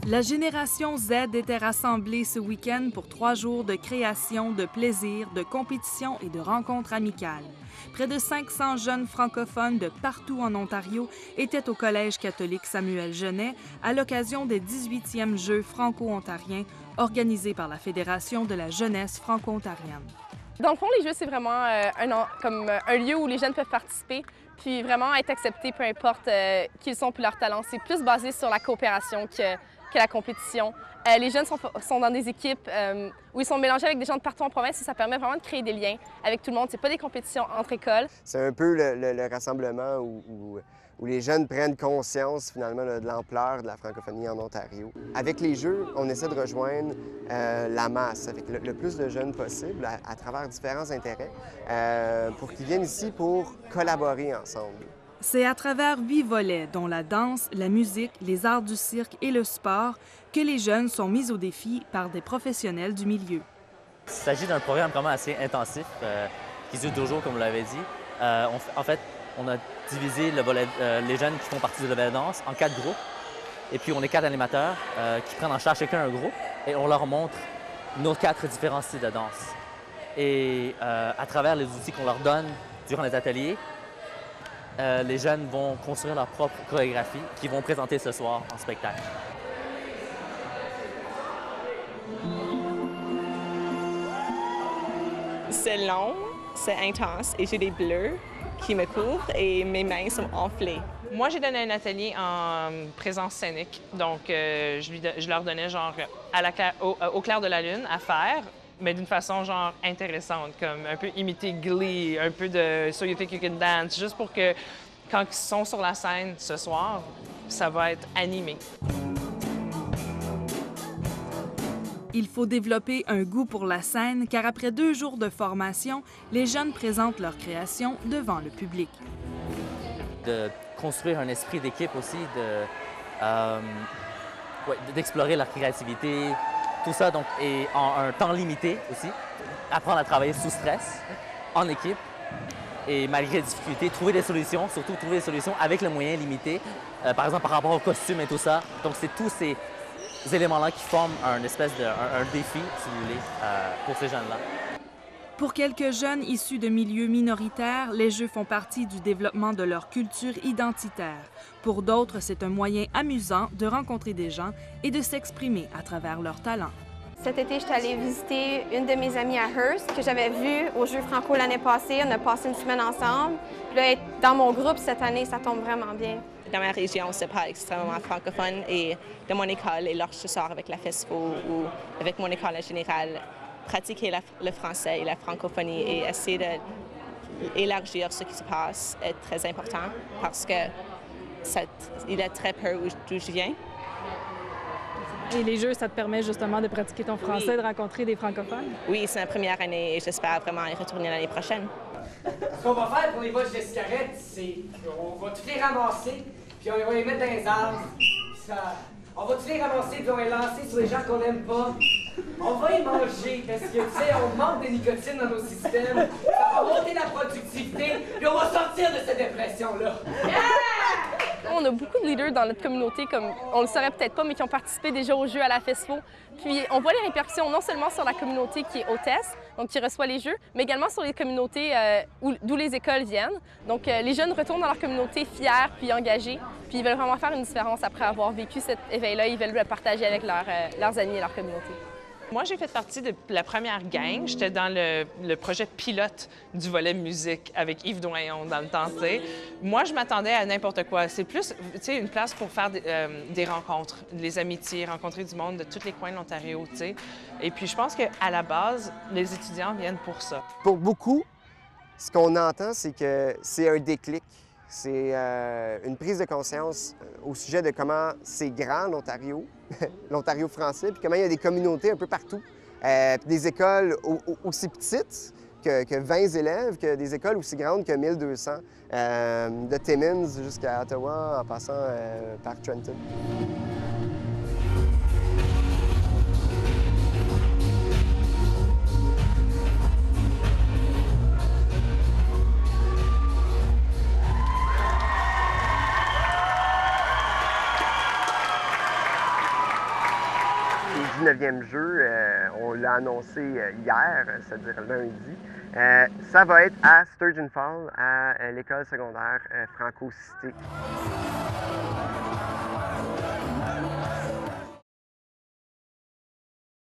La génération Z était rassemblée ce week-end pour 3 jours de création, de plaisir, de compétition et de rencontres amicales. Près de 500 jeunes francophones de partout en Ontario étaient au Collège catholique Samuel Genet à l'occasion des 18e Jeux franco-ontariens organisés par la Fédération de la jeunesse franco-ontarienne. Dans le fond, les Jeux, c'est vraiment un lieu où les jeunes peuvent participer puis vraiment être acceptés, peu importe qui ils sont puis leur talent. C'est plus basé sur la coopération que la compétition. Les jeunes sont dans des équipes où ils sont mélangés avec des gens de partout en province et ça permet vraiment de créer des liens avec tout le monde. C'est pas des compétitions entre écoles. C'est un peu le rassemblement où les jeunes prennent conscience finalement de l'ampleur de la francophonie en Ontario. Avec les Jeux, on essaie de rejoindre la masse avec le plus de jeunes possible à travers différents intérêts pour qu'ils viennent ici pour collaborer ensemble. C'est à travers 8 volets, dont la danse, la musique, les arts du cirque et le sport, que les jeunes sont mis au défi par des professionnels du milieu. Il s'agit d'un programme vraiment assez intensif qui dure 2 jours, comme vous l'avez dit. En fait, on a divisé les jeunes qui font partie du volet danse en 4 groupes. Et puis, on est 4 animateurs qui prennent en charge chacun un groupe et on leur montre nos 4 différents styles de danse. Et à travers les outils qu'on leur donne durant les ateliers, les jeunes vont construire leur propre chorégraphie qu'ils vont présenter ce soir en spectacle. C'est long, c'est intense et j'ai des bleus qui me couvrent et mes mains sont enflées. Moi, j'ai donné un atelier en présence scénique. Donc, je leur donnais genre au clair de la lune à faire, mais d'une façon genre intéressante, comme un peu imiter Glee, un peu de So You Think You Can Dance, juste pour que quand ils sont sur la scène ce soir, ça va être animé. Il faut développer un goût pour la scène car après 2 jours de formation, les jeunes présentent leur création devant le public. De construire un esprit d'équipe aussi, d'explorer leur créativité, tout ça donc, et en un temps limité aussi. Apprendre à travailler sous stress, en équipe et malgré les difficultés, trouver des solutions, surtout trouver des solutions avec les moyens limités, par exemple par rapport aux costumes et tout ça. Donc c'est tous ces éléments-là qui forment un défi, si vous voulez, pour ces jeunes-là. Pour quelques jeunes issus de milieux minoritaires, les Jeux font partie du développement de leur culture identitaire. Pour d'autres, c'est un moyen amusant de rencontrer des gens et de s'exprimer à travers leurs talents. Cet été, je suis allée visiter une de mes amies à Hearst que j'avais vue aux Jeux franco l'année passée. On a passé une semaine ensemble. Puis là, être dans mon groupe cette année, ça tombe vraiment bien. Dans ma région, c'est pas extrêmement francophone et dans mon école, et lorsque je sors avec la FESCO ou avec mon école en général, pratiquer le français et la francophonie et essayer d'élargir ce qui se passe est très important parce que il est très peu d'où je viens. Et les Jeux, ça te permet justement de pratiquer ton français, oui. De rencontrer des francophones? Oui, c'est ma première année et j'espère vraiment y retourner l'année prochaine. Ce qu'on va faire pour les bols de cigarettes, c'est qu'on va tous les ramasser, puis on va les mettre dans les arbres. On va tous les ramasser, puis on va les lancer sur les gens qu'on n'aime pas. On va les manger, parce que, tu sais, on manque de nicotine dans nos systèmes. Ça va monter la productivité, puis on va sortir de cette dépression-là. Yeah! On a beaucoup de leaders dans notre communauté, comme on le saurait peut-être pas, mais qui ont participé déjà aux Jeux à la FESFO. Puis on voit les répercussions non seulement sur la communauté qui est hôtesse, donc qui reçoit les Jeux, mais également sur les communautés d'où les écoles viennent. Donc les jeunes retournent dans leur communauté fiers puis engagés, puis ils veulent vraiment faire une différence après avoir vécu cet éveil-là. Ils veulent le partager avec leurs amis et leur communauté. Moi, j'ai fait partie de la première gang. J'étais dans le projet pilote du volet musique avec Yves Doyon dans le temps, tu sais. Moi, je m'attendais à n'importe quoi. C'est plus, tu sais, une place pour faire des rencontres, des amitiés, rencontrer du monde de tous les coins de l'Ontario, tu sais. Et puis, je pense qu'à la base, les étudiants viennent pour ça. Pour beaucoup, ce qu'on entend, c'est que c'est un déclic. C'est une prise de conscience au sujet de comment c'est grand, l'Ontario, l'Ontario français, puis comment il y a des communautés un peu partout, puis des écoles aussi petites que 20 élèves, que des écoles aussi grandes que 1200, de Timmins jusqu'à Ottawa, en passant par Trenton. 9e jeu, on l'a annoncé hier, c'est-à-dire lundi. Ça va être à Sturgeon Falls, à l'école secondaire Franco-Cité.